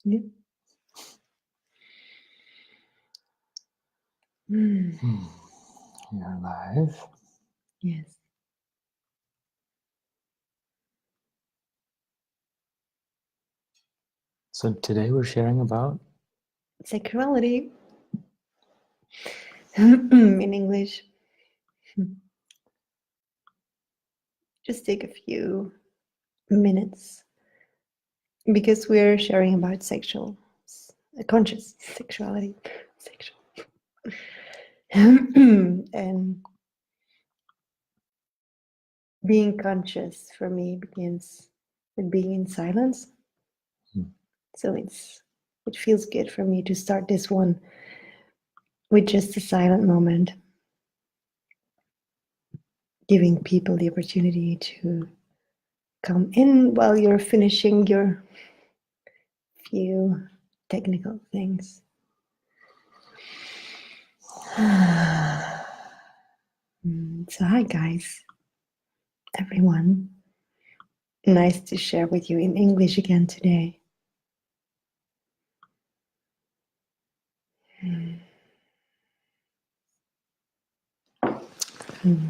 Yeah. You're alive. Yes. So today we're sharing about Sexuality. In English. Just take a few minutes because we're sharing about conscious sexuality. Sexual. And being conscious for me begins with being in silence. So it feels good for me to start this one with just a silent moment, giving people the opportunity to come in while you're finishing your few technical things. So hi guys, everyone. Nice to share with you in English again today.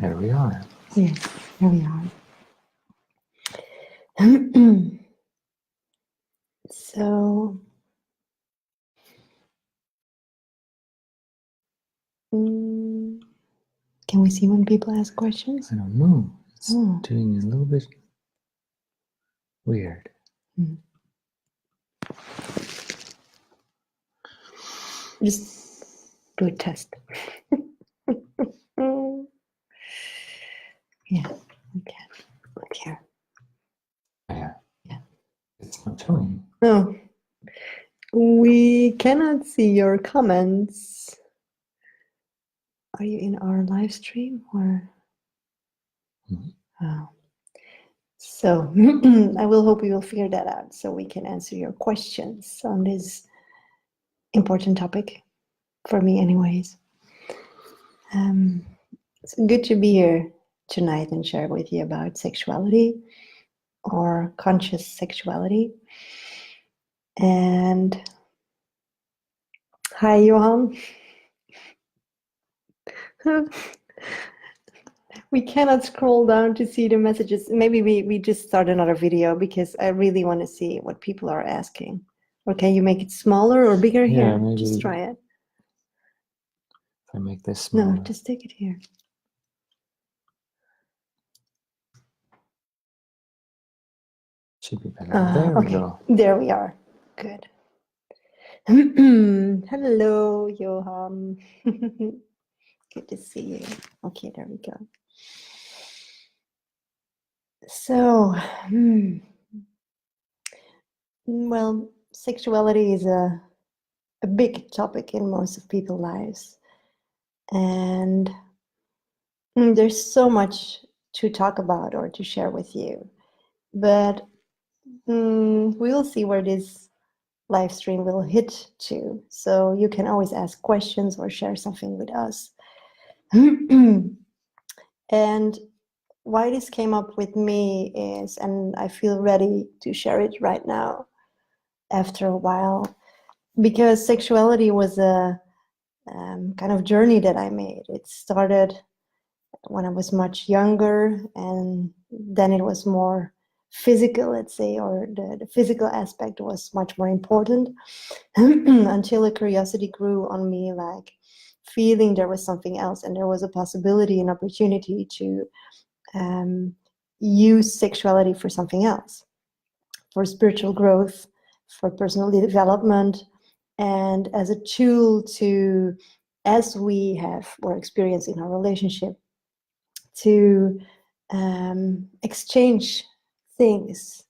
Here we are. Yes, here we are. So, can we see when people ask questions? I don't know. It's doing a little bit weird. Just do a test. Yeah, okay. Look here. Yeah. Yeah. It's not showing. No. We cannot see your comments. Are you in our live stream or? Oh. So I will hope we will figure that out so we can answer your questions on this important topic for me anyways. It's good to be here tonight and share with you about sexuality or conscious sexuality. And hi, Johan. We cannot scroll down to see the messages. Maybe we just start another video because I really want to see what people are asking. Or can you make it smaller or bigger here? Maybe just try it. If I make this smaller. No, just take it here. Should be better. There we go. There we are. Good. Hello, Johan. Good to see you. Okay, there we go. So, well, sexuality is a big topic in most of people's lives. And there's so much to talk about or to share with you. But we will see where this live stream will hit to. So you can always ask questions or share something with us. And why this came up with me is, and I feel ready to share it right now after a while, because sexuality was a kind of journey that I made. It started when I was much younger, and then it was more physical, let's say, or the physical aspect was much more important until a curiosity grew on me, like feeling there was something else and there was a possibility and opportunity to use sexuality for something else, for spiritual growth, for personal development, and as a tool to, as we have or experience in our relationship, to exchange things.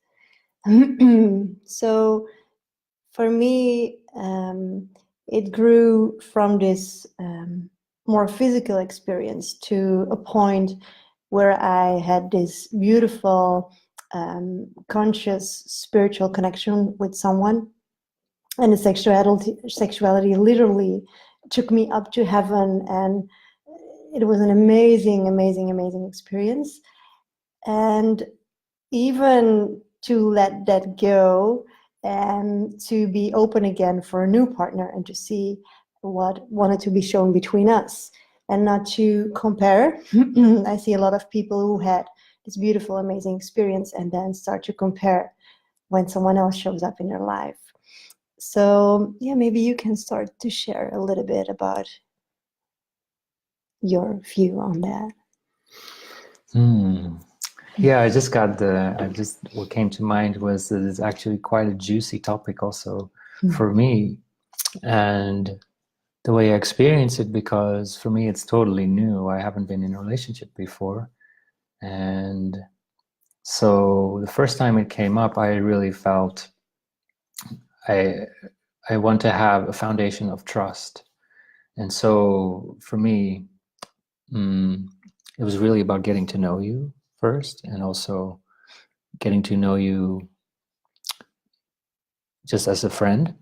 So for me, it grew from this more physical experience to a point where I had this beautiful, conscious, spiritual connection with someone. And the sexuality literally took me up to heaven, and it was an amazing, amazing, amazing experience. And even to let that go and to be open again for a new partner and to see what wanted to be shown between us and not to compare. I see a lot of people who had this beautiful, amazing experience and then start to compare when someone else shows up in their life. So yeah, maybe you can start to share a little bit about your view on that. Yeah, what came to mind was that it's actually quite a juicy topic also for me, and the way I experience it, because for me it's totally new. I haven't been in a relationship before, and so the first time it came up, I really felt I want to have a foundation of trust. And so for me, it was really about getting to know you first, and also getting to know you just as a friend.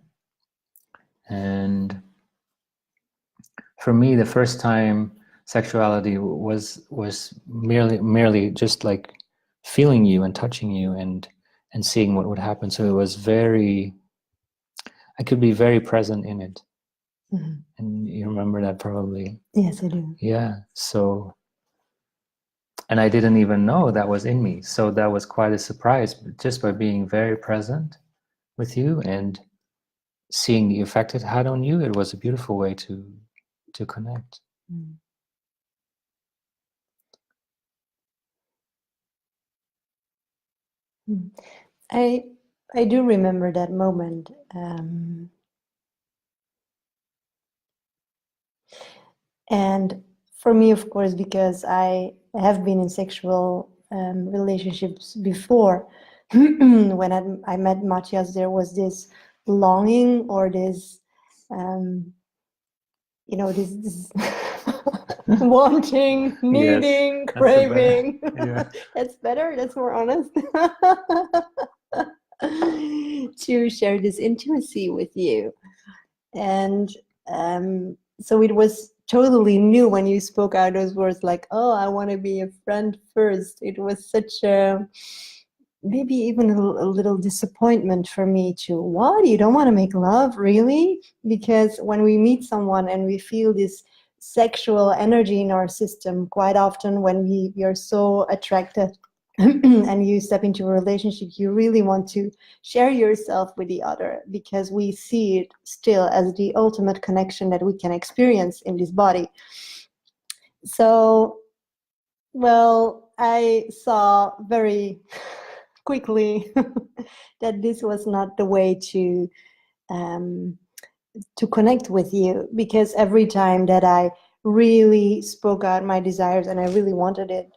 And for me, the first time sexuality was merely just like feeling you and touching you and seeing what would happen. So it was I could be very present in it. Mm-hmm. And you remember that probably. Yes, I do. Yeah. So, and I didn't even know that was in me. So that was quite a surprise, just by being very present with you and seeing the effect it had on you. It was a beautiful way to connect. Mm. I do remember that moment. And for me, of course, because I have been in sexual relationships before, when I met Matthias, there was this longing or this, this wanting, needing, yes, craving. That's better. That's more honest. To share this intimacy with you. And so it was totally new when you spoke out those words like, oh, I want to be a friend first. It was such a, maybe even a little disappointment for me to, what, you don't want to make love, really? Because when we meet someone and we feel this sexual energy in our system, quite often when we are so attracted and you step into a relationship, you really want to share yourself with the other, because we see it still as the ultimate connection that we can experience in this body. So, well, I saw very quickly that this was not the way to connect with you, because every time that I really spoke out my desires and I really wanted it,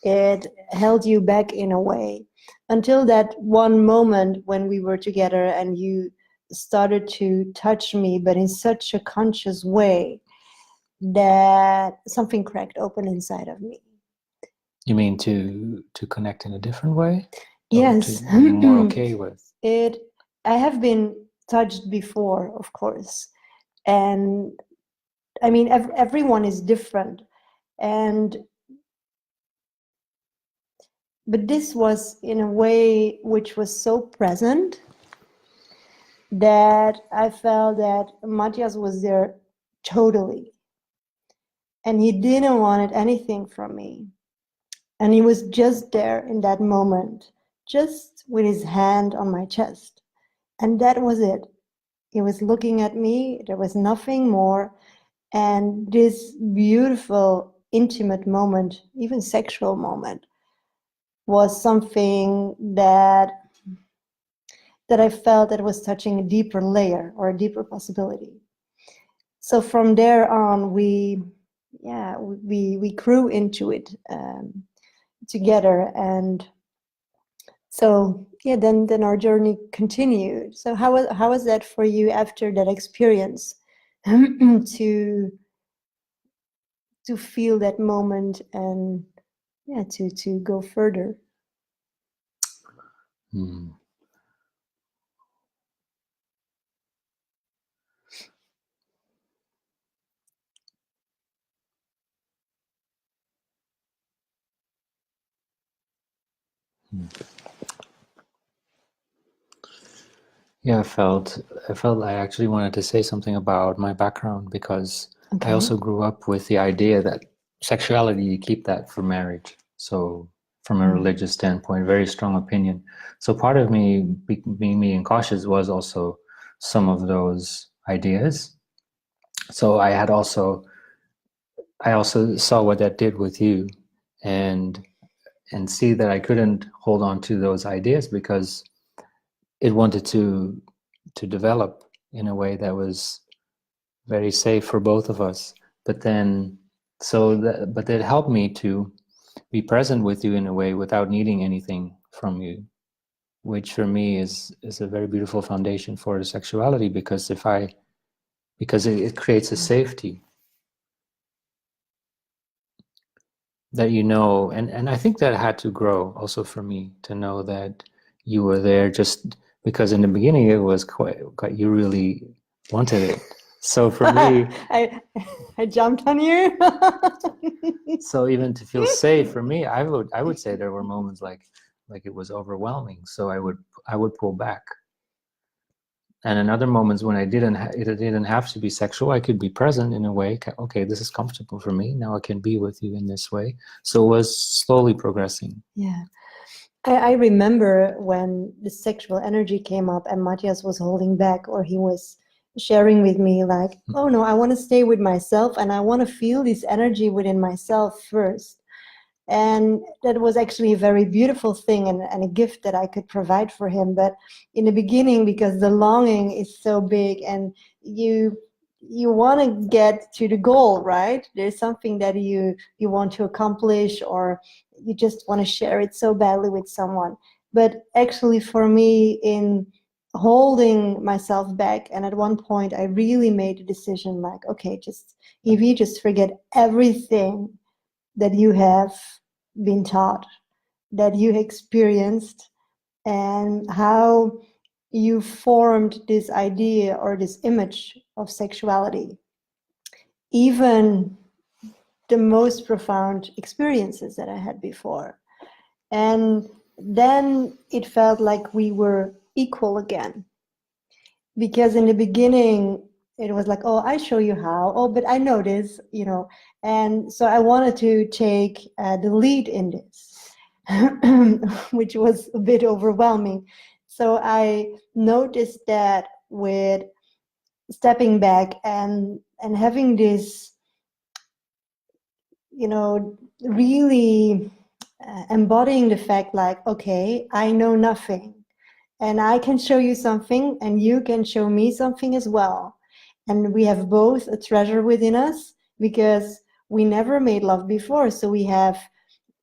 it held you back in a way, until that one moment when we were together and you started to touch me, but in such a conscious way that something cracked open inside of me. You mean to connect in a different way? Yes. Or more okay with it. I have been touched before, of course, and I mean everyone is different, but this was in a way which was so present that I felt that Matthias was there totally. And he didn't want anything from me. And he was just there in that moment, just with his hand on my chest. And that was it. He was looking at me. There was nothing more. And this beautiful, intimate moment, even sexual moment, was something that I felt that was touching a deeper layer or a deeper possibility. So from there on, we grew into it together, and so then our journey continued. So how was that for you after that experience, to feel that moment and to go further? Yeah, I felt I actually wanted to say something about my background because I Okay. also grew up with the idea that sexuality, you keep that for marriage. So from a Mm. religious standpoint, very strong opinion. So part of me being cautious was also some of those ideas. So I also saw what that did with you, and see that I couldn't hold on to those ideas because it wanted to develop in a way that was very safe for both of us. But then, but it helped me to be present with you in a way without needing anything from you, which for me is a very beautiful foundation for the sexuality, because it creates a safety that and I think that had to grow also for me to know that you were there, just because in the beginning it was quite you really wanted it. So for me, I I jumped on you. so even to feel safe for me, I would say there were moments like it was overwhelming, so I would pull back. And in other moments when it didn't have to be sexual, I could be present in a way. Okay, this is comfortable for me. Now I can be with you in this way. So it was slowly progressing. Yeah. I remember when the sexual energy came up and Matthias was holding back, or he was sharing with me, like, oh no, I want to stay with myself and I want to feel this energy within myself first. And that was actually a very beautiful thing, and a gift that I could provide for him. But in the beginning, because the longing is so big and you want to get to the goal, right? There's something that you want to accomplish, or you just want to share it so badly with someone. But actually for me, in holding myself back, and at one point I really made a decision, like, okay, just if you just forget everything that you have been taught, that you experienced, and how you formed this idea or this image of sexuality. Even the most profound experiences that I had before. And then it felt like we were equal again. Because in the beginning, it was like, oh, I show you how. Oh, but I know this, you know. And so I wanted to take the lead in this, which was a bit overwhelming. So I noticed that with stepping back and having this, really embodying the fact, like, okay, I know nothing, and I can show you something, and you can show me something as well. And we have both a treasure within us because we never made love before. So we have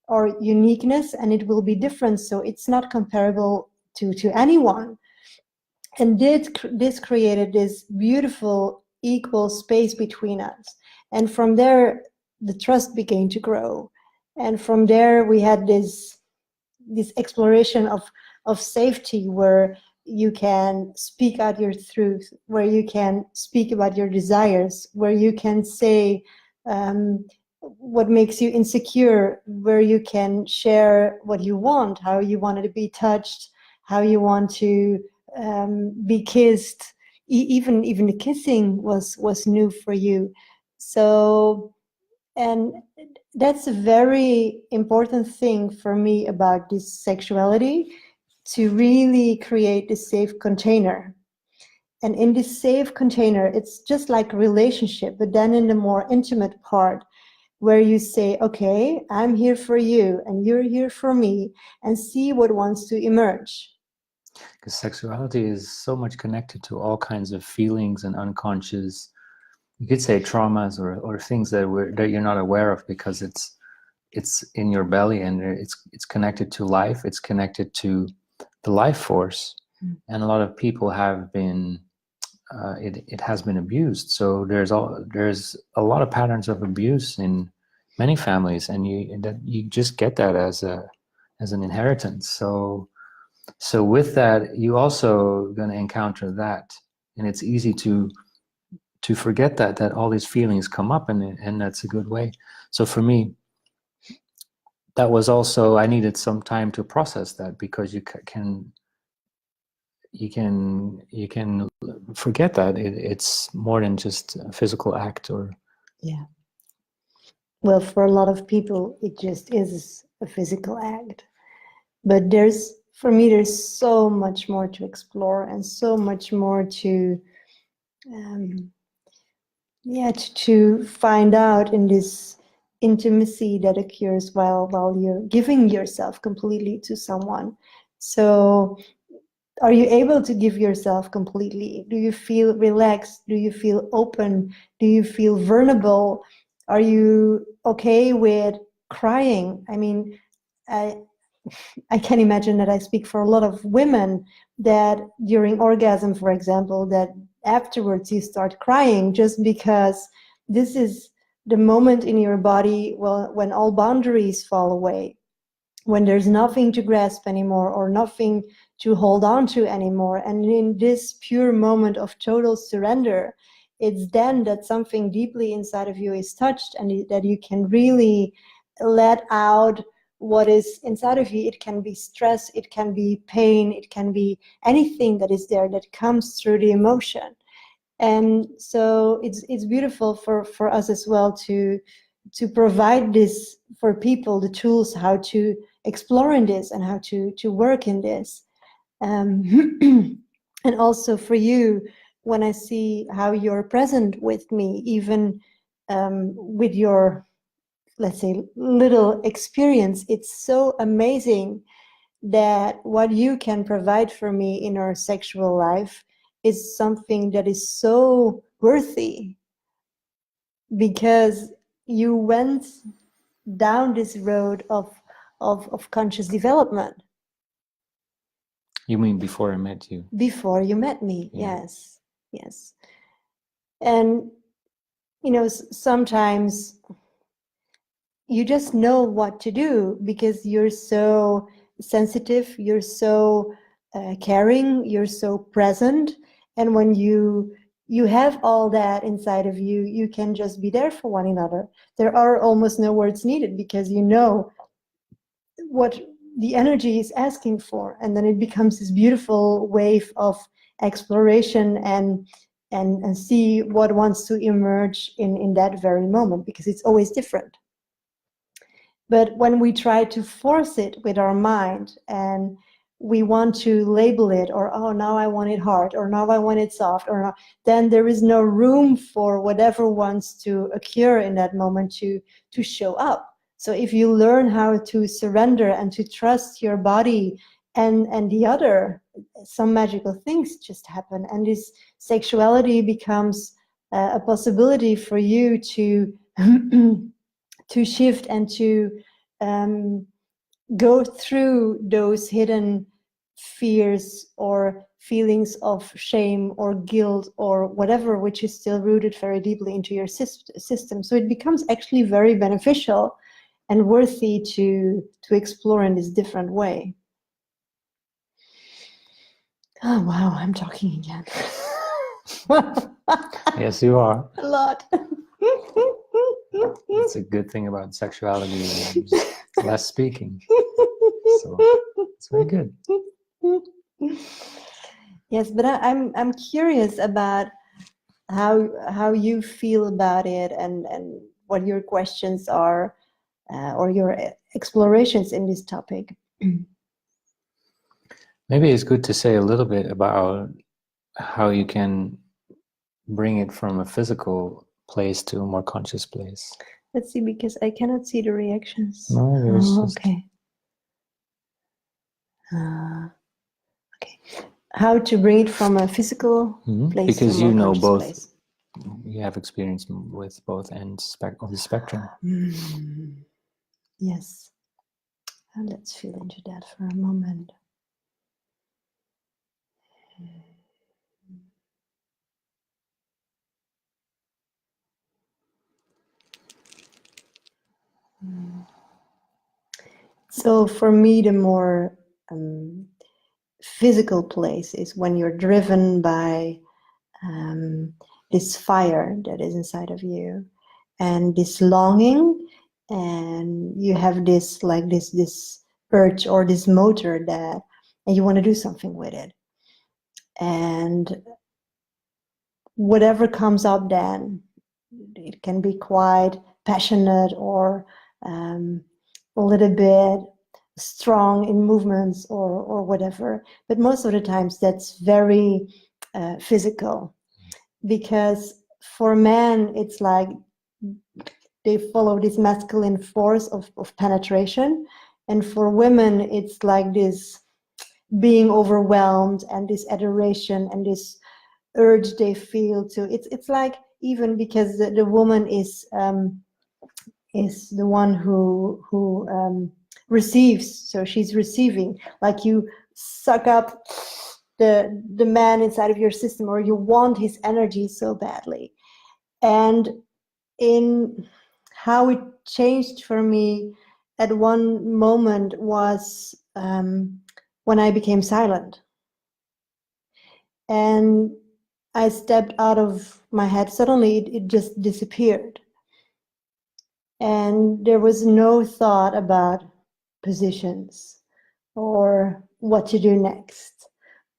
our uniqueness, and it will be different. So it's not comparable to anyone. And this created this beautiful, equal space between us. And from there, the trust began to grow. And from there, we had this exploration of safety, where you can speak out your truth, where you can speak about your desires, where you can say what makes you insecure, where you can share what you want, how you wanted to be touched, how you want to be kissed. Even the kissing was new for you. So, and that's a very important thing for me about this sexuality, to really create this safe container. And in this safe container, it's just like a relationship, but then in the more intimate part, where you say, okay, I'm here for you and you're here for me, and see what wants to emerge. Because sexuality is so much connected to all kinds of feelings and unconscious, you could say, traumas or things that you're not aware of, because it's in your belly, and it's connected to life. It's connected to the life force. And a lot of people have been it has been abused. So there's a lot of patterns of abuse in many families, and you just get that as an inheritance. So with that, you also going to encounter that, and it's easy to forget that all these feelings come up, and that's a good way. So for me, that was also, I needed some time to process that, because you can you can forget that it's more than just a physical act. Or Yeah. Well, for a lot of people, it just is a physical act. But for me, there's so much more to explore and so much more to, to find out in this intimacy that occurs while you're giving yourself completely to someone. So, are you able to give yourself completely? Do you feel relaxed? Do you feel open? Do you feel vulnerable? Are you okay with crying? I mean, I can imagine that I speak for a lot of women that during orgasm, for example, that afterwards you start crying just because this is the moment in your body, well, when all boundaries fall away, when there's nothing to grasp anymore or nothing to hold on to anymore. And in this pure moment of total surrender, it's then that something deeply inside of you is touched and that you can really let out what is inside of you. It can be stress, it can be pain, it can be anything that is there that comes through the emotion. And so it's beautiful for us as well to provide this for people, the tools how to explore in this and how to work in this. And also for you, when I see how you're present with me, even with your, let's say, little experience, it's so amazing that what you can provide for me in our sexual life is something that is so worthy, because you went down this road of conscious development. you mean before I met you? Before you met me, Yeah. yes. And sometimes you just know what to do because you're so sensitive, you're so caring, you're so present, and when you have all that inside of you, you can just be there for one another. There are almost no words needed because you know what the energy is asking for, and then it becomes this beautiful wave of exploration and see what wants to emerge in that very moment, because it's always different. But when we try to force it with our mind and we want to label it, or oh, now I want it hard, or now I want it soft, or then there is no room for whatever wants to occur in that moment to show up. So if you learn how to surrender and to trust your body and the other, some magical things just happen, and this sexuality becomes a possibility for you to to shift and to go through those hidden fears or feelings of shame or guilt or whatever, which is still rooted very deeply into your system. So it becomes actually very beneficial and worthy to explore in this different way. Oh wow, I'm talking again. Yes, you are. A lot. It's a good thing about sexuality. Less speaking. So it's very good. Yes, but I'm curious about how you feel about it and what your questions are or your explorations in this topic. Maybe it's good to say a little bit about how you can bring it from a physical place to a more conscious place. Let's see, because I cannot see the reactions. No, there's just... Okay. Okay. How to bring it from a physical place because to a you more know conscious both. place. You have experience with both ends of the spectrum. Yes. And let's feel into that for a moment. So for me, the more physical place is when you're driven by this fire that is inside of you and this longing, and you have this this urge or this motor that, and you want to do something with it. and whatever comes up then, it can be quite passionate or a little bit strong in movements or whatever. But most of the times that's very physical, because for men it's like they follow this masculine force of penetration, and for women it's like this being overwhelmed and this adoration and this urge they feel to. It's like, even because the woman is the one who receives, so she's receiving, like you suck up the man inside of your system, or you want his energy so badly. And in how it changed for me at one moment was when I became silent and I stepped out of my head. Suddenly it just disappeared, and there was no thought about positions or what to do next,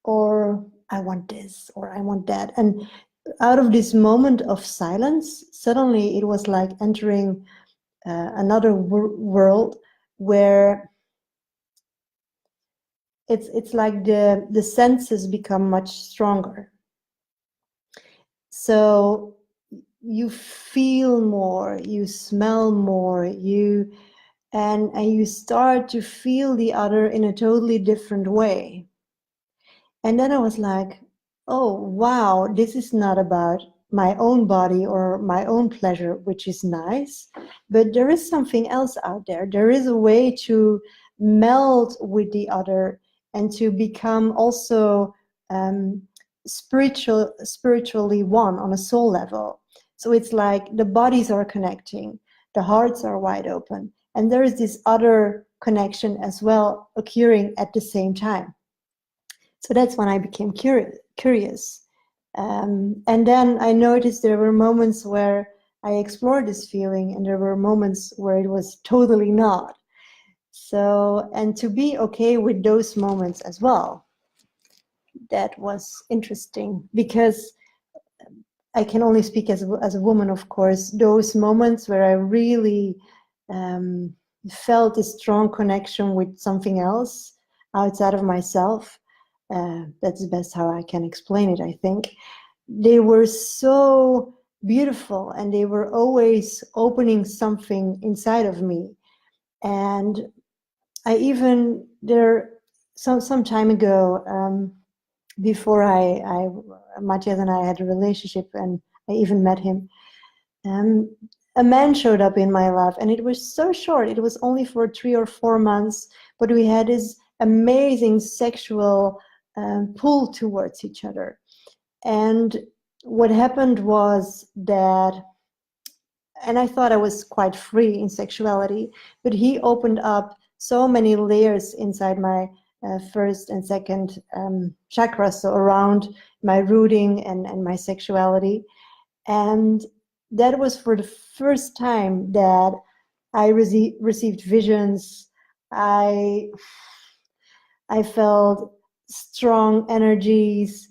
or I want this or I want that. And out of this moment of silence, suddenly it was like entering another world where it's like the senses become much stronger. So you feel more, you smell more, and you start to feel the other in a totally different way. And then I was like, oh wow, this is not about my own body or my own pleasure, which is nice, but there is something else out there. There is a way to meld with the other and to become also spiritually one on a soul level. So it's like the bodies are connecting, the hearts are wide open, and there is this other connection as well occurring at the same time. So that's when I became curious. And then I noticed there were moments where I explored this feeling, and there were moments where it was totally not. So, and to be okay with those moments as well, that was interesting, because I can only speak as a woman, of course. Those moments where I really felt a strong connection with something else outside of myself, that's the best how I can explain it, I think. They were so beautiful, and they were always opening something inside of me. And I even, some time ago, before Matthias and I had a relationship, and I even met him, a man showed up in my life, and it was so short. It was only for 3 or 4 months, but we had this amazing sexual pull towards each other. And what happened was that, and I thought I was quite free in sexuality, but he opened up so many layers inside my first and second chakras, so around my rooting and my sexuality. And that was for the first time that I received visions. I felt strong energies.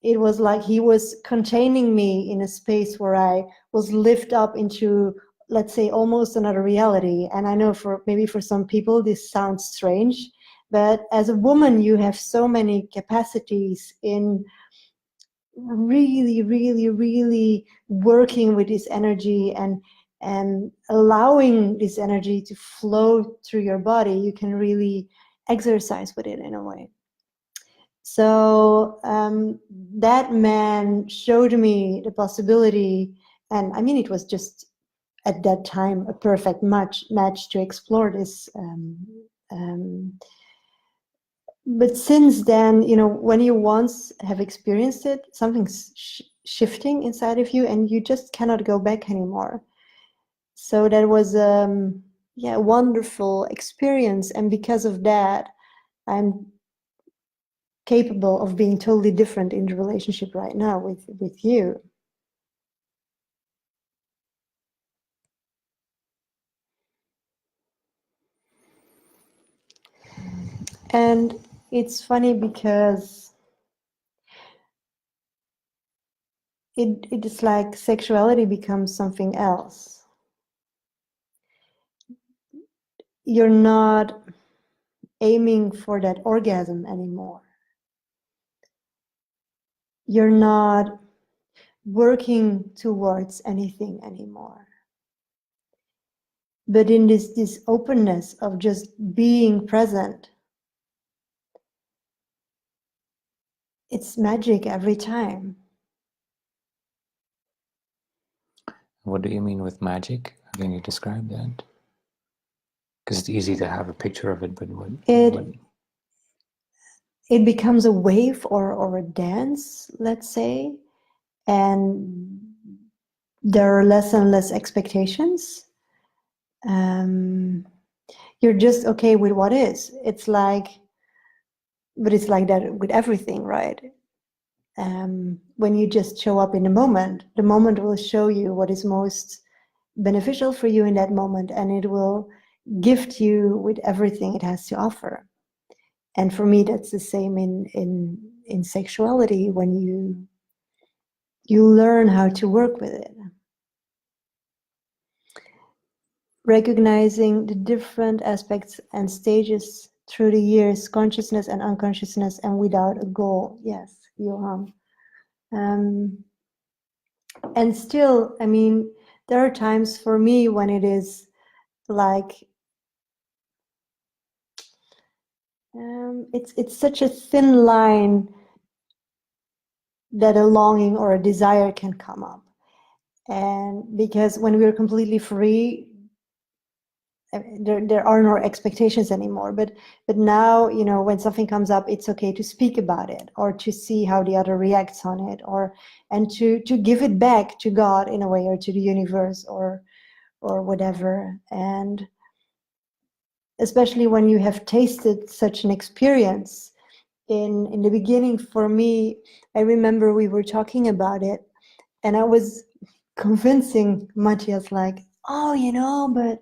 It was like he was containing me in a space where I was lifted up into, let's say, almost another reality. And I know maybe for some people this sounds strange, but as a woman, you have so many capacities in really, really, really working with this energy and allowing this energy to flow through your body. You can really exercise with it in a way. So that man showed me the possibility, and I mean, it was just at that time a perfect match to explore this. But since then, you know, when you once have experienced it, something's shifting inside of you, and you just cannot go back anymore. So that was a wonderful experience, and because of that, I'm capable of being totally different in the relationship right now with you. And it's funny because it is like sexuality becomes something else. You're not aiming for that orgasm anymore. You're not working towards anything anymore. But in this openness of just being present, it's magic every time. What do you mean with magic? How can you describe that? Because it's easy to have a picture of it, but what? It becomes a wave or a dance, let's say, and there are less and less expectations. You're just okay with what is. It's like, but it's like that with everything, right? When you just show up in the moment will show you what is most beneficial for you in that moment, and it will gift you with everything it has to offer. And for me, that's the same in sexuality. When you learn how to work with it, recognizing the different aspects and stages through the years, consciousness and unconsciousness, and without a goal. Yes, Johan. And still, I mean, there are times for me when it is like, it's such a thin line that a longing or a desire can come up. And because when we're completely free, there are no expectations anymore. But now, you know, when something comes up, it's okay to speak about it, or to see how the other reacts on it, and to give it back to God in a way, or to the universe, or whatever. And especially when you have tasted such an experience. In the beginning, for me, I remember we were talking about it, and I was convincing Matthias, like, oh, you know, but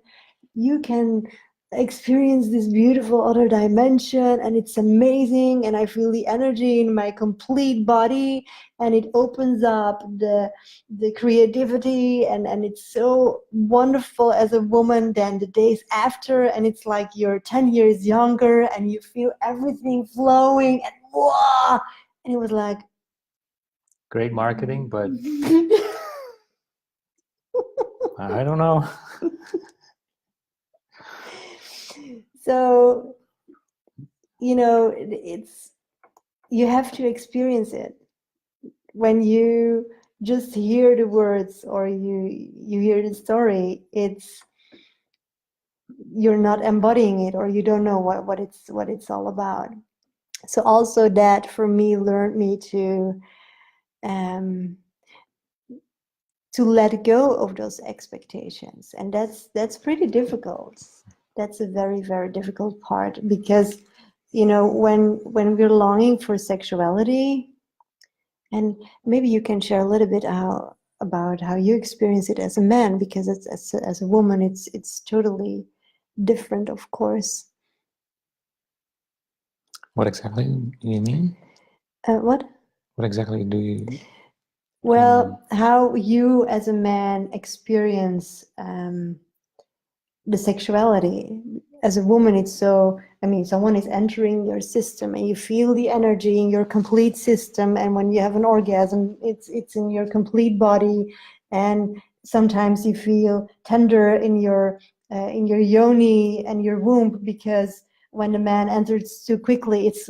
you can experience this beautiful other dimension, and it's amazing, and I feel the energy in my complete body, and it opens up the creativity, and it's so wonderful as a woman than the days after, and it's like you're 10 years younger, and you feel everything flowing, and wow. And it was like, great marketing, but I don't know. So, you know, it's, you have to experience it. When you just hear the words, or you hear the story, it's, you're not embodying it, or you don't know what it's all about. So also that for me learned me to let go of those expectations, and that's pretty difficult. That's a very, very difficult part, because, you know, when we're longing for sexuality, and maybe you can share a little bit about how you experience it as a man, because it's as a woman, it's totally different, of course. What exactly do you mean? What exactly do you? Well, how you as a man experience the sexuality. As a woman, it's so, I mean, someone is entering your system, and you feel the energy in your complete system, and when you have an orgasm, it's in your complete body, and sometimes you feel tender in your yoni and your womb, because when the man enters too quickly, it's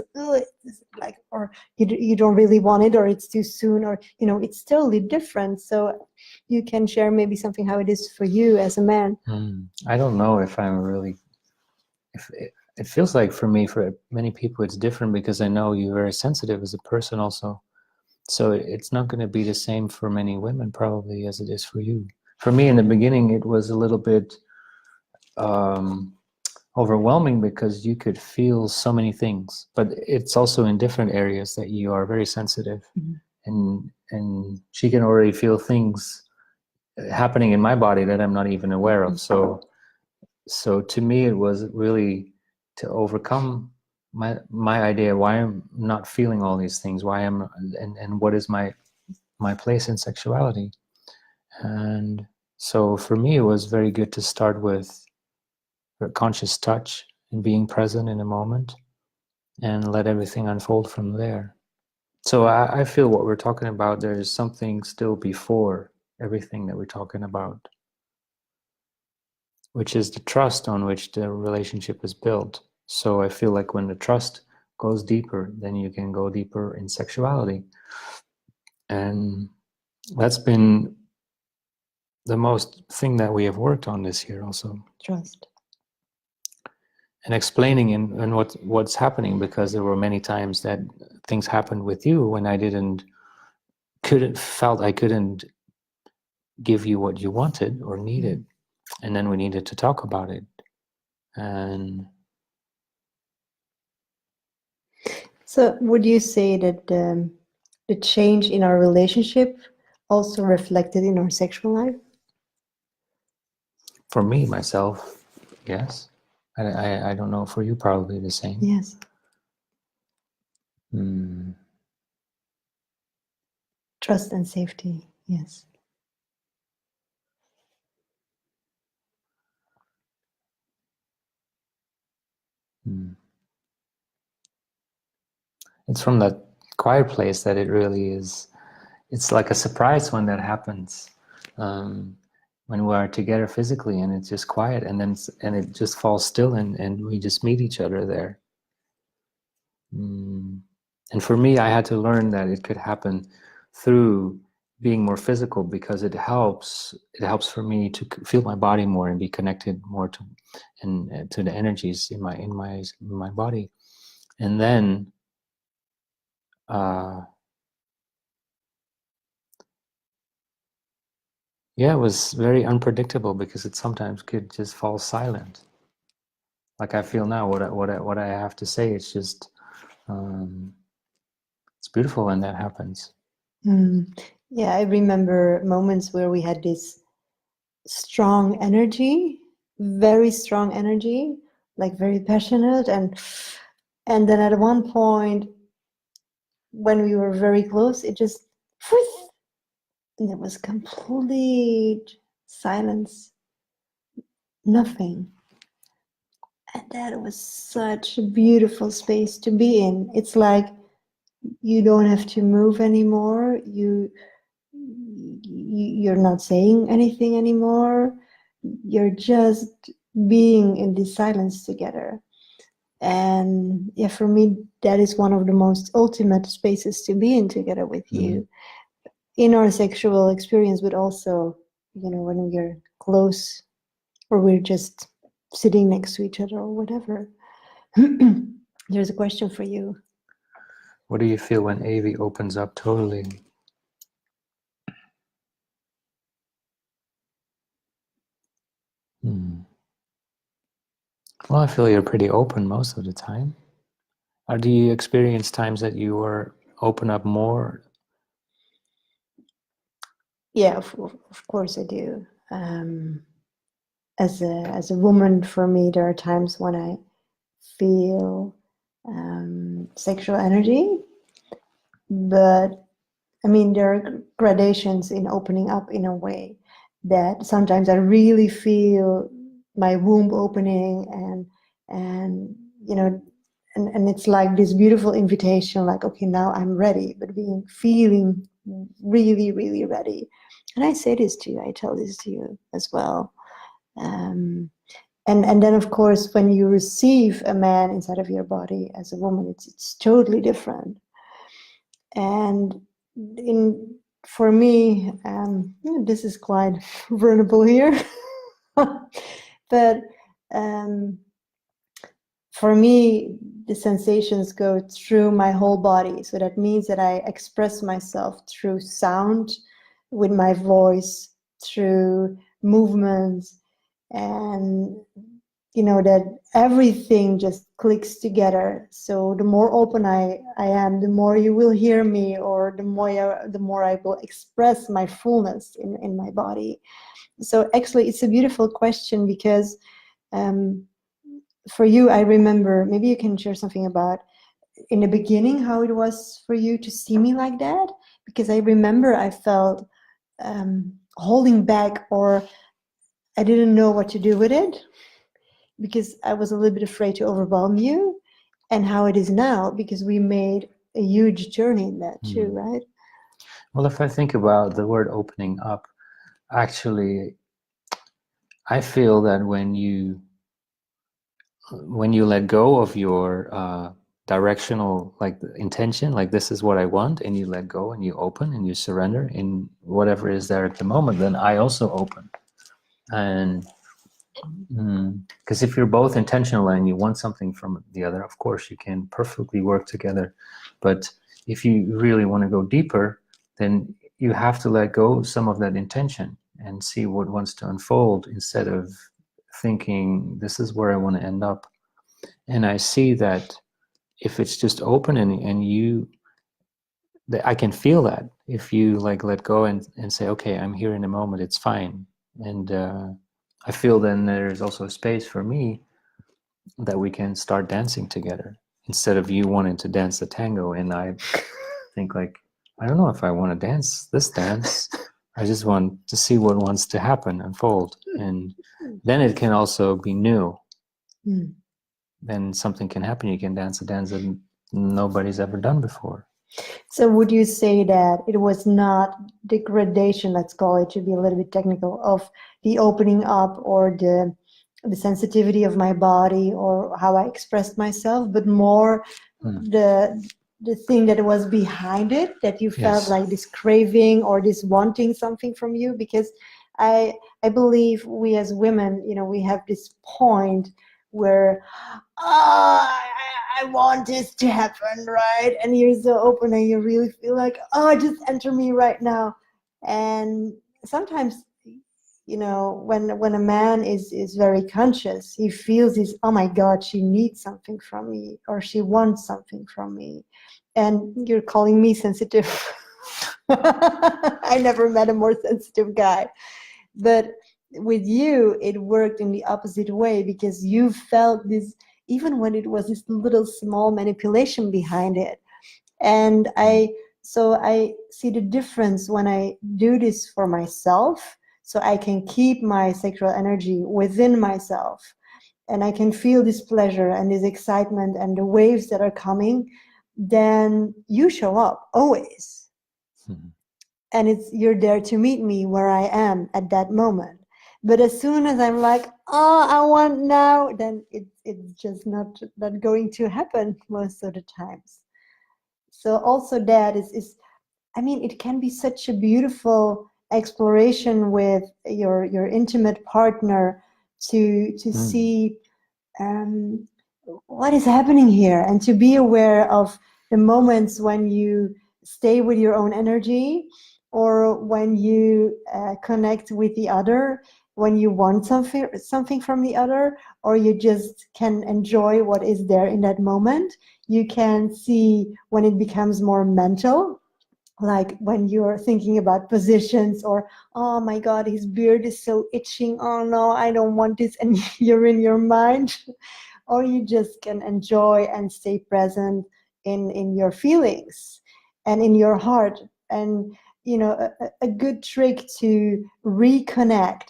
like, or you don't really want it, or it's too soon, or, you know, it's totally different. So you can share maybe something how it is for you as a man. I don't know if I'm really, if it feels like for me, for many people it's different, because I know you're very sensitive as a person also. So it's not going to be the same for many women probably as it is for you. For me in the beginning it was a little bit overwhelming, because you could feel so many things, but it's also in different areas that you are very sensitive. And she can already feel things happening in my body that I'm not even aware of. So to me it was really to overcome my idea why I'm not feeling all these things, why I'm, and what is my my place in sexuality. And so for me, it was very good to start with conscious touch and being present in a moment and let everything unfold from there. So I feel what we're talking about, there's something still before everything that we're talking about, which is the trust on which the relationship is built. So I feel like when the trust goes deeper, then you can go deeper in sexuality. And that's been the most thing that we have worked on this year also. Trust. And explaining and what's happening, because there were many times that things happened with you when I felt I couldn't give you what you wanted or needed. And then we needed to talk about it. And so would you say that the change in our relationship also reflected in our sexual life? for me, myself, yes. I don't know, for you probably the same. Yes. Trust and safety, yes. It's from that quiet place that it really is. It's like a surprise when that happens, when we are together physically and it's just quiet, and it just falls still, and we just meet each other there. And for me, I had to learn that it could happen through being more physical, because it helps for me to feel my body more and be connected more to the energies in my body. And then yeah, it was very unpredictable, because it sometimes could just fall silent. Like I feel now, what I have to say, it's just it's beautiful when that happens. Yeah, I remember moments where we had this strong energy, very strong energy, like very passionate, and then at one point when we were very close, it just, and there was complete silence, nothing. And that was such a beautiful space to be in. It's like you don't have to move anymore. You're not saying anything anymore. You're just being in this silence together. And yeah, for me, that is one of the most ultimate spaces to be in together with you, in our sexual experience, but also, when we're close or we're just sitting next to each other or whatever. There's a question for you. What do you feel when Avi opens up totally? Well, I feel you're pretty open most of the time. Or do you experience times that you are open up more? Yeah, of course I do. As a woman, for me, there are times when I feel sexual energy, but I mean, there are gradations in opening up, in a way that sometimes I really feel my womb opening, and it's like this beautiful invitation, like, okay, now I'm ready, but feeling really, really ready. And I say this to you, I tell this to you as well. And then, of course, when you receive a man inside of your body as a woman, it's totally different. And for me, this is quite vulnerable here, but for me, the sensations go through my whole body. So that means that I express myself through sound, with my voice, through movements, and that everything just clicks together. So the more open I am, the more you will hear me, or the more I will express my fullness in my body. So actually, it's a beautiful question, because for you, I remember, maybe you can share something about in the beginning how it was for you to see me like that, because I remember I felt holding back, or I didn't know what to do with it, because I was a little bit afraid to overwhelm you, and how it is now, because we made a huge journey in that too, right? Well, if I think about the word opening up, actually, I feel that when you let go of your directional, like, intention, like this is what I want, and you let go and you open and you surrender in whatever is there at the moment, then I also open. And because if you're both intentional and you want something from the other, of course you can perfectly work together. But if you really want to go deeper, then you have to let go some of that intention and see what wants to unfold, instead of thinking this is where I want to end up. And I see that if it's just open and you, I can feel that if you like let go and say, okay, I'm here in a moment, it's fine. And I feel then there's also a space for me that we can start dancing together, instead of you wanting to dance the tango and I think like, I don't know if I want to dance this dance. I just want to see what wants to happen, unfold. And then it can also be new. Then something can happen. You can dance a dance that nobody's ever done before. So would you say that it was not degradation, let's call it, to be a little bit technical, of the opening up, or the sensitivity of my body, or how I expressed myself, but more the thing that was behind it, that you felt Yes. like this craving or this wanting something from you? Because I believe we as women, we have this point where, I want this to happen, right? And you're so open and you really feel like, just enter me right now. And sometimes, when a man is very conscious, he feels this, oh my God, she needs something from me, or she wants something from me. And you're calling me sensitive. I never met a more sensitive guy. But with you, it worked in the opposite way, because you felt this, even when it was this little small manipulation behind it. And so I see the difference when I do this for myself, so I can keep my sexual energy within myself, and I can feel this pleasure and this excitement and the waves that are coming. Then you show up always. And you're there to meet me where I am at that moment. But as soon as I'm like, I want now, then it's just not going to happen most of the times. So also that is, it can be such a beautiful exploration with your intimate partner to see what is happening here, and to be aware of the moments when you stay with your own energy, or when you connect with the other, when you want something from the other, or you just can enjoy what is there in that moment. You can see when it becomes more mental, like when you're thinking about positions, or, oh my God, his beard is so itching, oh no, I don't want this, and you're in your mind. Or you just can enjoy and stay present in your feelings and in your heart. And a good trick to reconnect,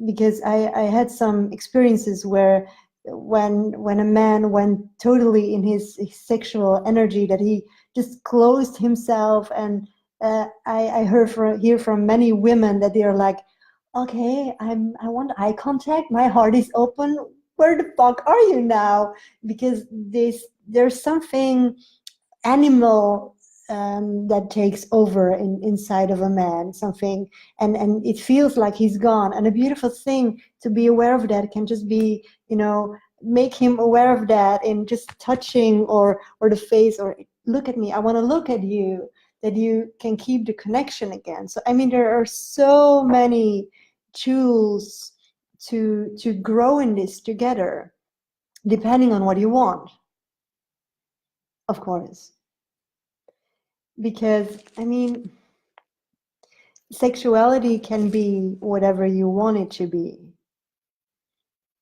because I had some experiences where when a man went totally in his sexual energy, that he just closed himself. And I hear from many women that they're like, okay, I want eye contact, my heart is open, where the fuck are you now? Because there's something animal that takes over inside of a man, something, and it feels like he's gone. And a beautiful thing to be aware of that can just be, make him aware of that in just touching, or the face, or look at me, I want to look at you, that you can keep the connection again. So there are so many tools to grow in this together, depending on what you want, of course. Because sexuality can be whatever you want it to be.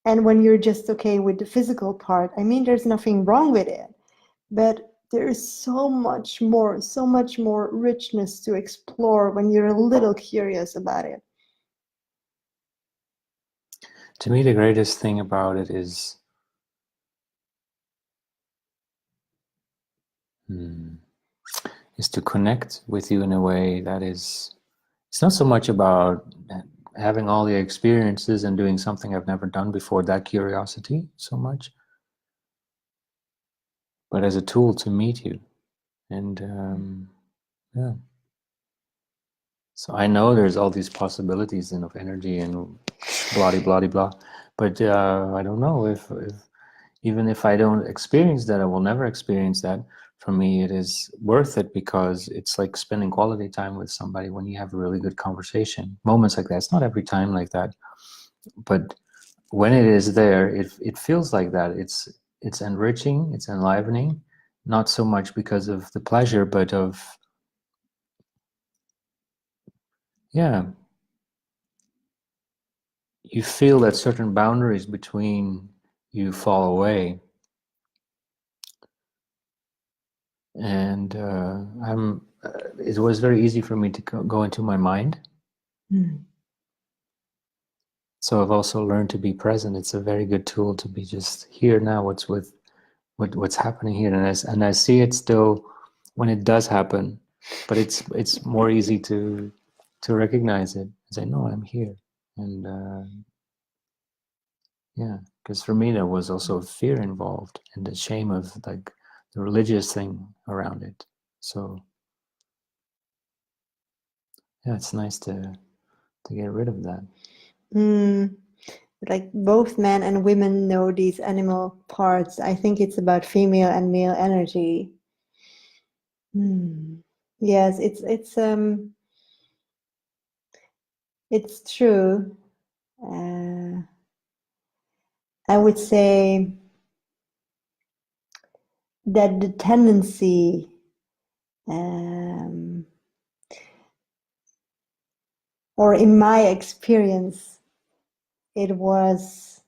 And when you're just okay with the physical part, there's nothing wrong with it. But there is so much more richness to explore when you're a little curious about it. To me, the greatest thing about it is to connect with you in a way that is, it's not so much about having all the experiences and doing something I've never done before, that curiosity so much, but as a tool to meet you. And yeah. So I know there's all these possibilities of energy and blah, blah, blah, blah, but I don't know if even if I don't experience that, I will never experience that. For me, it is worth it because it's like spending quality time with somebody when you have a really good conversation. Moments like that. It's not every time like that, but when it is there, it feels like that. It's enriching, it's enlivening, not so much because of the pleasure, but of, yeah, you feel that certain boundaries between you fall away. And it was very easy for me to go into my mind. So I've also learned to be present. It's a very good tool to be just here now. What's happening here, and I see it still when it does happen, but it's more easy to recognize it. Say, no, I'm here, and yeah, because for me there was also fear involved and the shame of like the religious thing around it. So yeah, it's nice to get rid of that. Like both men and women know these animal parts. I think it's about female and male energy. Yes, it's true. I would say that the tendency or in my experience, it was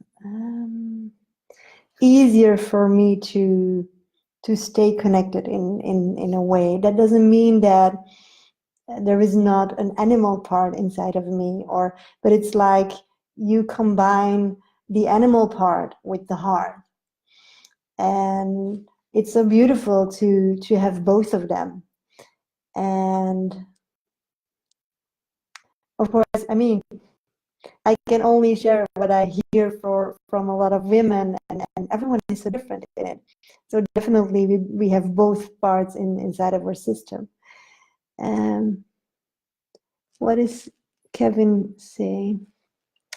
easier for me to stay connected in a way. That doesn't mean that there is not an animal part inside of me, but it's like you combine the animal part with the heart, and it's so beautiful to have both of them. And of course, I mean, I can only share what I hear from a lot of women, and everyone is so different in it. So definitely we have both parts inside of our system. What is Kevin saying?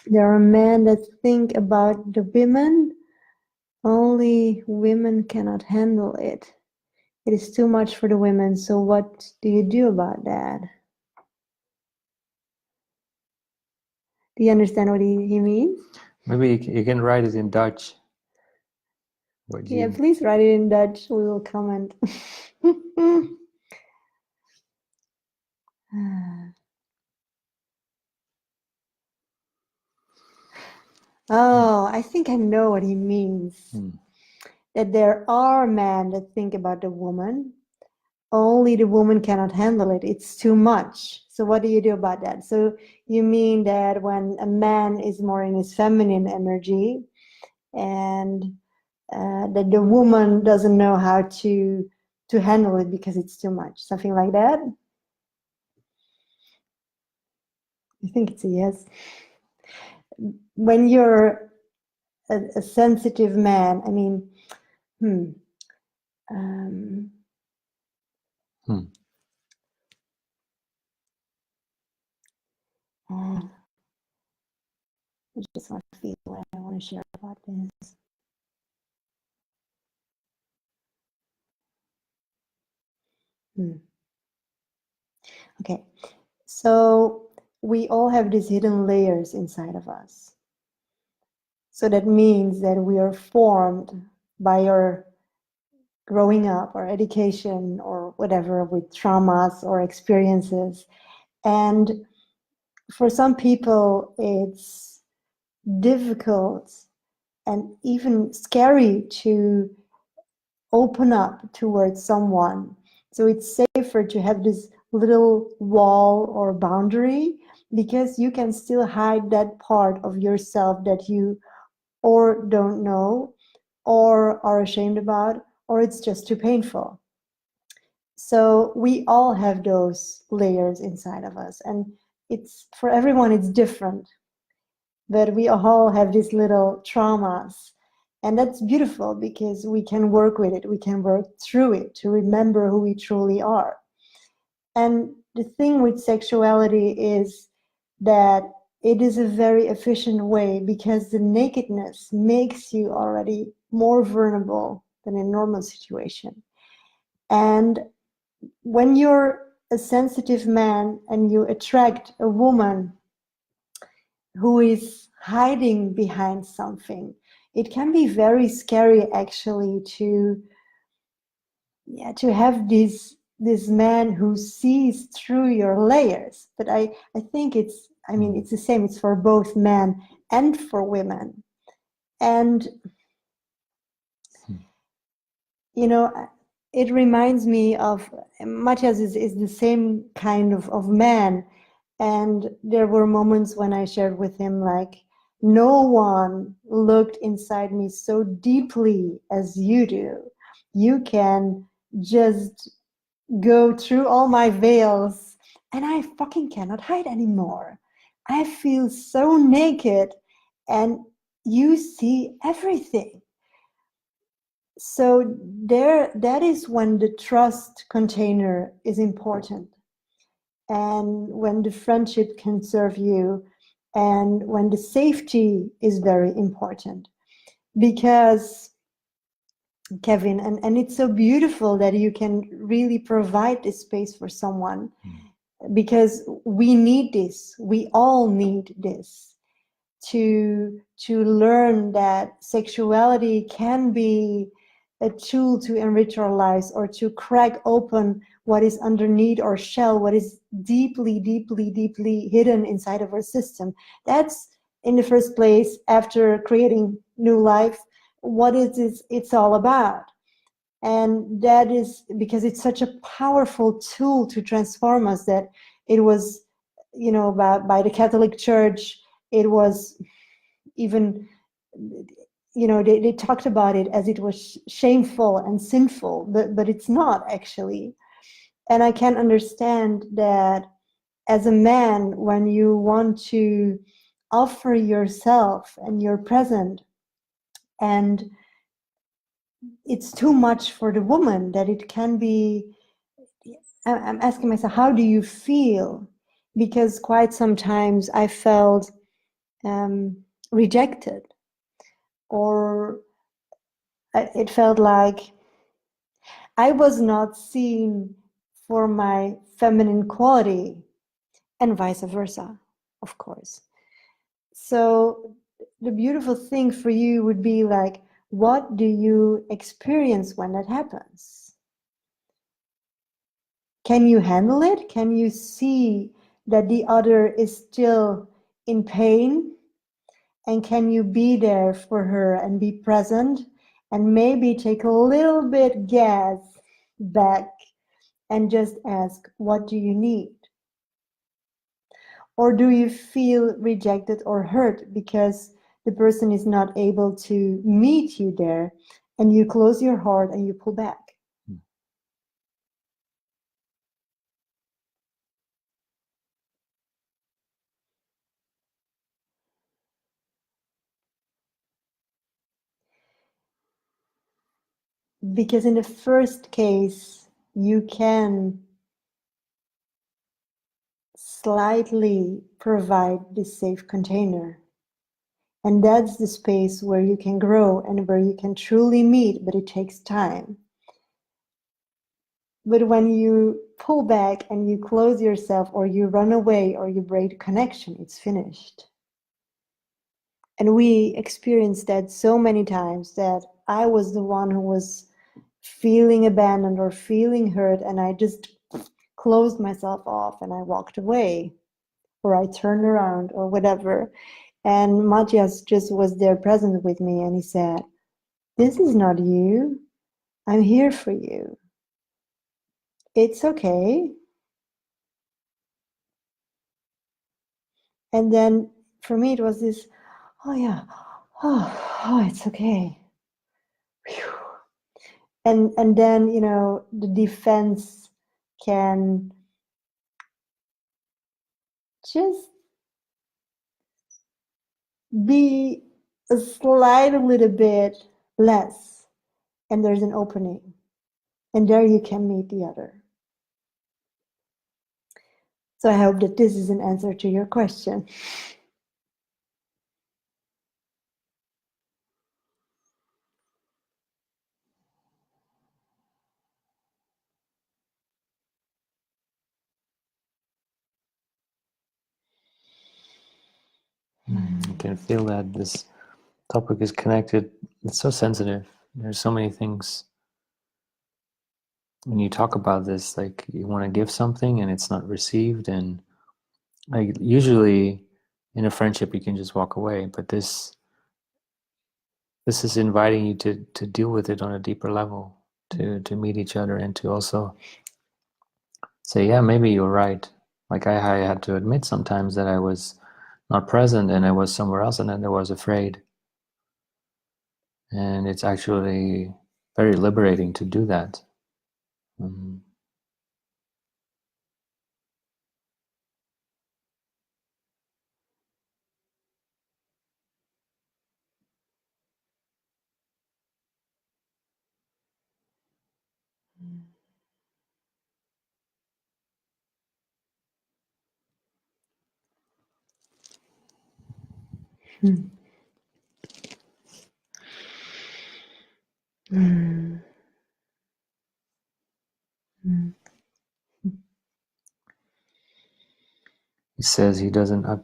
There are men that think about the women. Only women cannot handle it. It is too much for the women. So what do you do about that? Do you understand what he means? Maybe you can write it in Dutch. Yeah, please write it in Dutch. We will comment. Oh, I think I know what he means. That there are men that think about the woman. Only the woman cannot handle it. It's too much. So what do you do about that? So you mean that when a man is more in his feminine energy and that the woman doesn't know how to handle it because it's too much, something like that? I think it's a yes. When you're a sensitive man, I mean, I just want to feel what I want to share about this. Okay, so we all have these hidden layers inside of us. So that means that we are formed by our growing up or education or whatever, with traumas or experiences. And for some people, it's difficult and even scary to open up towards someone. So it's safer to have this little wall or boundary, because you can still hide that part of yourself that you or don't know or are ashamed about, or it's just too painful. So we all have those layers inside of us, and it's for everyone it's different, but we all have these little traumas, and that's beautiful because we can work with it, we can work through it to remember who we truly are. And the thing with sexuality is that it is a very efficient way, because the nakedness makes you already more vulnerable than in a normal situation. And when you're a sensitive man and you attract a woman who is hiding behind something, it can be very scary actually to have this man who sees through your layers. But I think it's the same, it's for both men and for women. And it reminds me of Matthias is the same kind of man. And there were moments when I shared with him, like, no one looked inside me so deeply as you do. You can just go through all my veils and I fucking cannot hide anymore. I feel so naked and you see everything. So that is when the trust container is important, and when the friendship can serve you, and when the safety is very important. Because Kevin, and it's so beautiful that you can really provide this space for someone, because we need this, we all need this, to learn that sexuality can be a tool to enrich our lives, or to crack open what is underneath our shell, what is deeply, deeply, deeply hidden inside of our system. That's, in the first place, after creating new life, what it's all about. And that is because it's such a powerful tool to transform us, that it was, by the Catholic Church, it was even, they talked about it as it was shameful and sinful, but it's not actually. And I can understand that as a man, when you want to offer yourself and you're present, and it's too much for the woman, that it can be, I'm asking myself, how do you feel? Because quite sometimes I felt rejected, or it felt like I was not seen for my feminine quality, and vice versa, of course. So the beautiful thing for you would be like, what do you experience when that happens? Can you handle it? Can you see that the other is still in pain? And can you be there for her and be present, and maybe take a little bit gas back and just ask, what do you need? Or do you feel rejected or hurt because the person is not able to meet you there, and you close your heart and you pull back? Because in the first case, you can slightly provide this safe container. And that's the space where you can grow and where you can truly meet, but it takes time. But when you pull back and you close yourself, or you run away, or you break connection, it's finished. And we experienced that so many times, that I was the one who was feeling abandoned or feeling hurt, and I just closed myself off and I walked away, or I turned around, or whatever. And Matthias just was there present with me, and he said, this is not you. I'm here for you. It's okay. And then for me, it was this, oh yeah, oh, it's okay. Whew. And then, you know, the defense can just be a slight little bit less, and there's an opening, and there you can meet the other. So I hope that this is an answer to your question. I can feel that this topic is connected. It's so sensitive. There's so many things when you talk about this, like you want to give something and it's not received, and like usually in a friendship you can just walk away, but this is inviting you to deal with it on a deeper level, to meet each other, and to also say, yeah, maybe you're right. Like I had to admit sometimes that I was not present and I was somewhere else, and then I was afraid. And it's actually very liberating to do that. He says he doesn't, I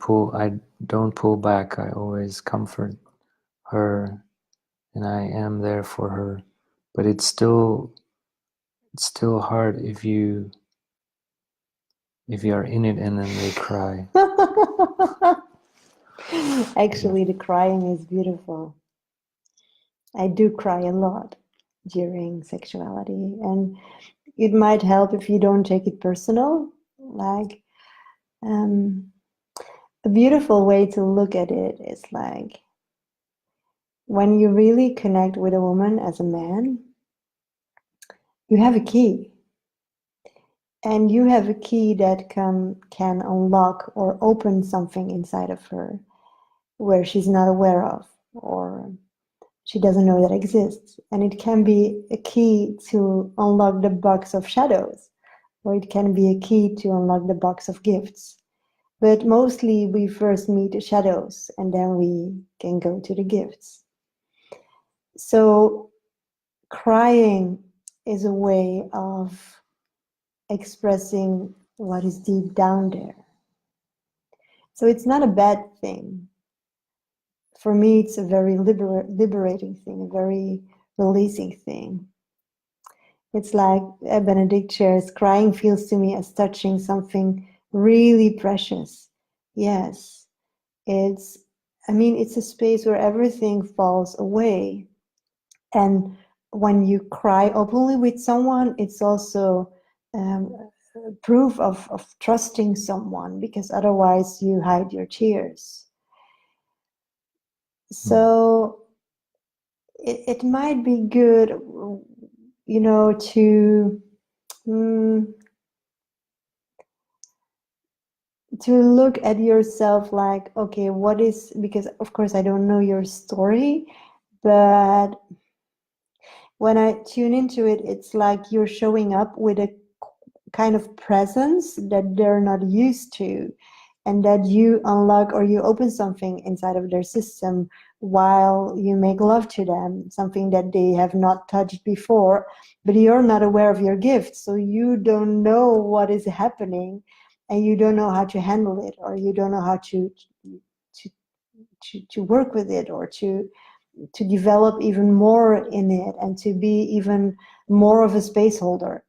don't pull back. I always comfort her and I am there for her. But it's still hard if you are in it and then they cry. Actually, the crying is beautiful. I do cry a lot during sexuality, and it might help if you don't take it personal. Like, a beautiful way to look at it is like, when you really connect with a woman as a man, you have a key. And you have a key that can unlock or open something inside of her where she's not aware of, or she doesn't know that exists. And it can be a key to unlock the box of shadows, or it can be a key to unlock the box of gifts. But mostly we first meet the shadows and then we can go to the gifts. So crying is a way of expressing what is deep down there. So it's not a bad thing. For me, it's a very liberating thing, a very releasing thing. It's like Benedict shares, crying feels to me as touching something really precious. Yes, it's a space where everything falls away. And when you cry openly with someone, it's also proof of trusting someone, because otherwise you hide your tears. So it might be good, you know, to look at yourself like, okay, what is, because of course I don't know your story, but when I tune into it, it's like you're showing up with a kind of presence that they're not used to, and that you unlock or you open something inside of their system while you make love to them, something that they have not touched before, but you're not aware of your gift, so you don't know what is happening, and you don't know how to handle it, or you don't know how to work with it, or to develop even more in it, and to be even more of a space holder.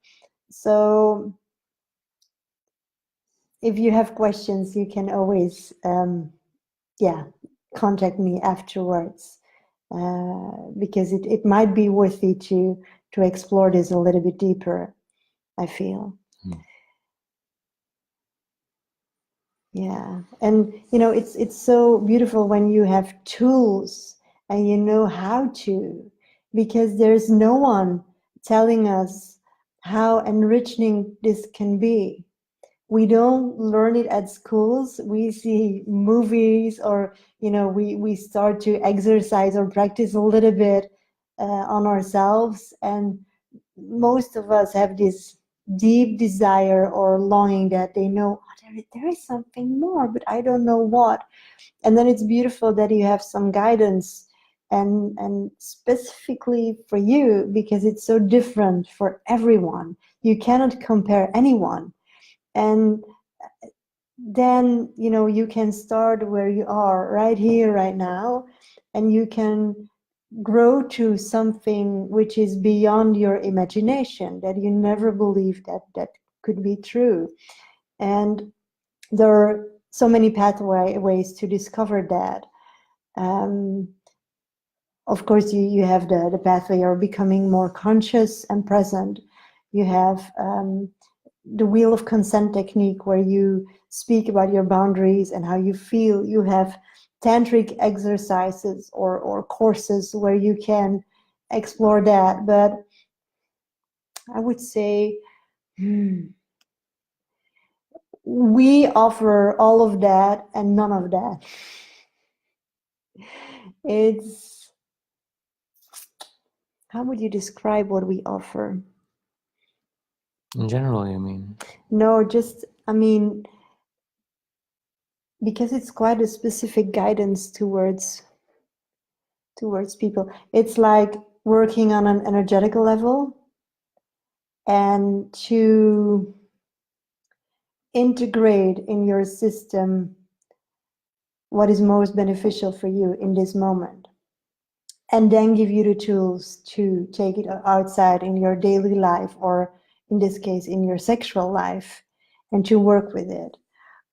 So if you have questions, you can always contact me afterwards, because it might be worthy to explore this a little bit deeper, I feel. Yeah, and it's so beautiful when you have tools and you know how to, because there's no one telling us how enriching this can be. We don't learn it at schools. We see movies, or we start to exercise or practice a little bit on ourselves, and most of us have this deep desire or longing that they know, oh, there is something more, but I don't know what. And then it's beautiful that you have some guidance, and specifically for you, because it's so different for everyone. You cannot compare anyone. And then you can start where you are right here, right now, and you can grow to something which is beyond your imagination, that you never believed that could be true. And there are so many pathways to discover that. Of course, you have the pathway of becoming more conscious and present. You have the wheel of consent technique, where you speak about your boundaries and how you feel. You have tantric exercises or courses where you can explore that. But I would say we offer all of that and none of that. It's, how would you describe what we offer? In general, you mean? No, just, because it's quite a specific guidance towards people. It's like working on an energetical level, and to integrate in your system what is most beneficial for you in this moment, and then give you the tools to take it outside in your daily life, or in this case in your sexual life, and to work with it.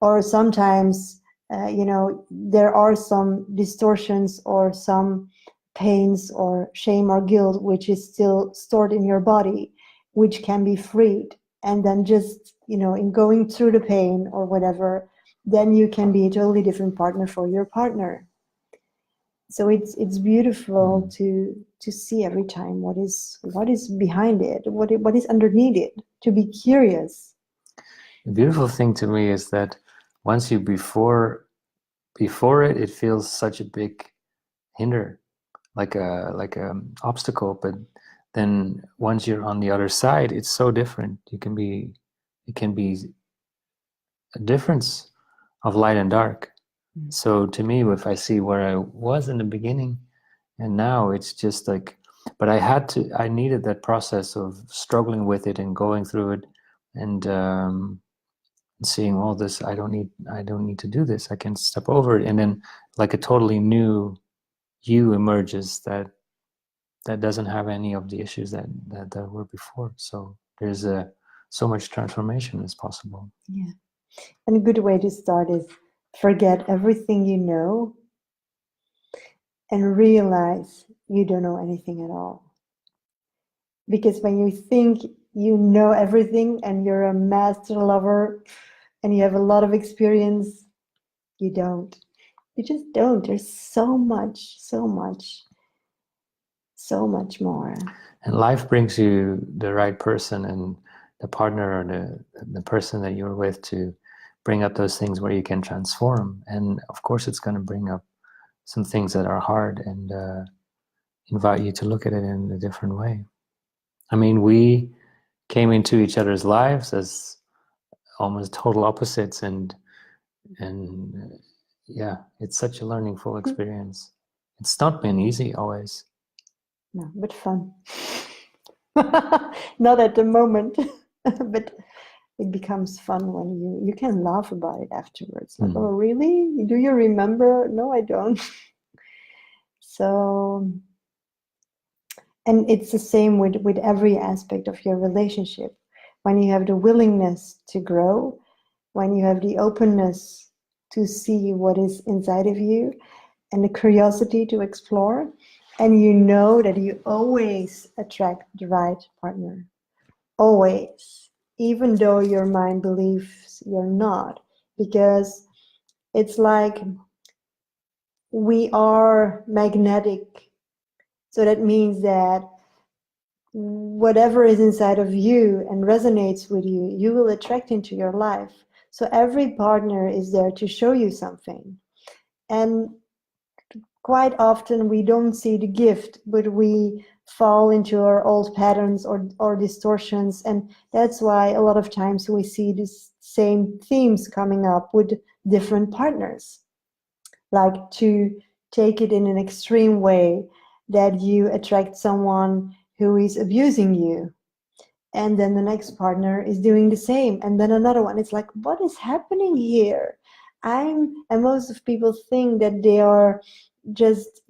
Or sometimes there are some distortions or some pains or shame or guilt which is still stored in your body, which can be freed. And then just in going through the pain or whatever, then you can be a totally different partner for your partner. So it's beautiful to see every time what is behind it, what is underneath it, to be curious. The beautiful thing to me is that once you before it feels such a big hinder, like a obstacle, but then once you're on the other side, it's so different. It can be a difference of light and dark. So to me, if I see where I was in the beginning and now, it's just like, but I needed that process of struggling with it and going through it, and seeing all this. I don't need to do this. I can step over it, and then like a totally new you emerges that doesn't have any of the issues that were before. So there's so much transformation is possible. Yeah, and a good way to start is forget everything you know and realize you don't know anything at all. Because when you think you know everything and you're a master lover and you have a lot of experience, you don't. You just don't. There's so much more. And life brings you the right person and the partner, or the person that you're with, to bring up those things where you can transform. And of course, it's going to bring up some things that are hard, and invite you to look at it in a different way. I mean, we came into each other's lives as almost total opposites, and yeah, it's such a learning full experience. It's not been easy always. No, but fun. Not at the moment, but it becomes fun when you can laugh about it afterwards. Like, oh, really? Do you remember? No, I don't. So, and it's the same with every aspect of your relationship. When you have the willingness to grow, when you have the openness to see what is inside of you, and the curiosity to explore, And you know that you always attract the right partner. Always. Even though your mind believes you're not. Because it's like we are magnetic. So that means that whatever is inside of you and resonates with you, you will attract into your life. So every partner is there to show you something. And quite often we don't see the gift, but we fall into our old patterns or distortions. And that's why a lot of times we see these same themes coming up with different partners. Like to take it in an extreme way, that you attract someone who is abusing you, and then the next partner is doing the same, and then another one. It's like, what is happening here? And most of people think that they are just,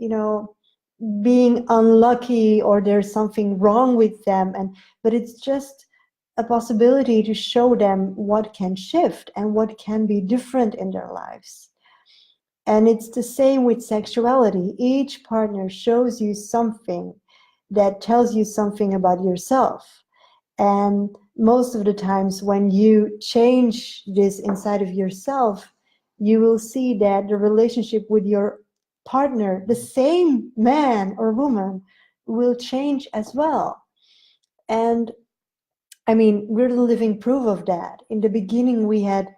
being unlucky, or there's something wrong with them, but it's just a possibility to show them what can shift and what can be different in their lives. And it's the same with sexuality. Each partner shows you something that tells you something about yourself. And most of the times when you change this inside of yourself, you will see that the relationship with your partner, the same man or woman, will change as well. And I mean, we're the living proof of that. In the beginning, we had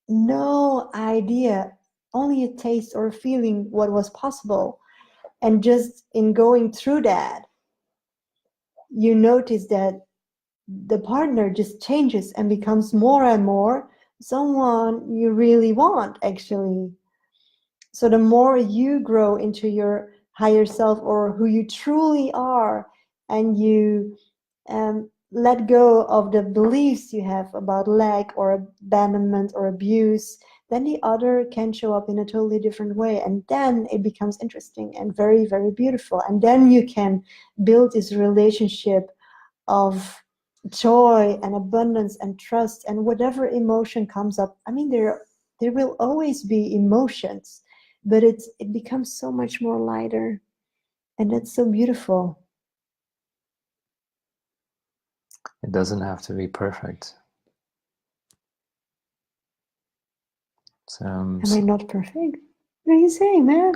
no idea, only a taste or a feeling what was possible. And just in going through that, you notice that the partner just changes and becomes more and more someone you really want, actually. So the more you grow into your higher self, or who you truly are, and you let go of the beliefs you have about lack or abandonment or abuse, then the other can show up in a totally different way. And then it becomes interesting and very, very beautiful. And then you can build this relationship of joy and abundance and trust, and whatever emotion comes up. I mean, there will always be emotions, but it becomes so much more lighter, and that's so beautiful. It doesn't have to be perfect. Am I not perfect? What are you saying, man?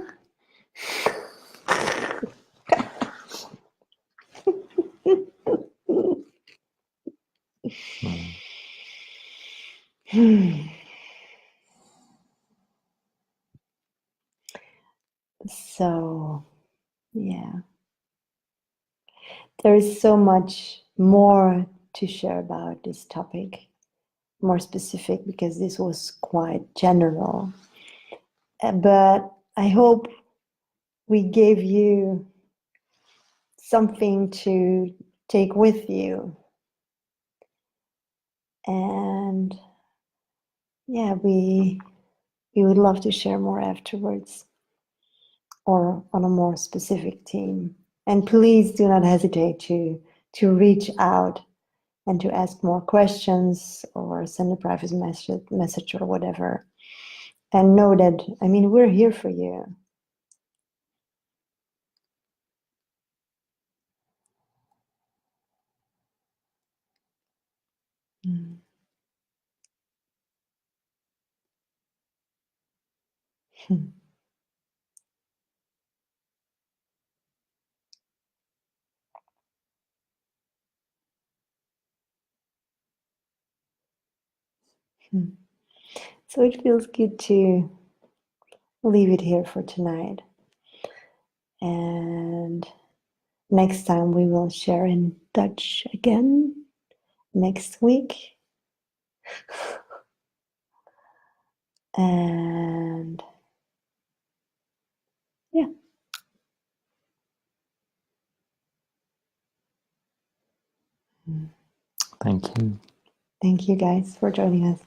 So, yeah. There is so much more to share about this topic, more specific, because this was quite general. But I hope we gave you something to take with you. And yeah, we would love to share more afterwards, or on a more specific theme. And please do not hesitate to reach out and to ask more questions, or send a private message or whatever. And know that, I mean, we're here for you. Mm. So it feels good to leave it here for tonight. And next time we will share in Dutch again, next week. And yeah. Thank you. Thank you guys for joining us.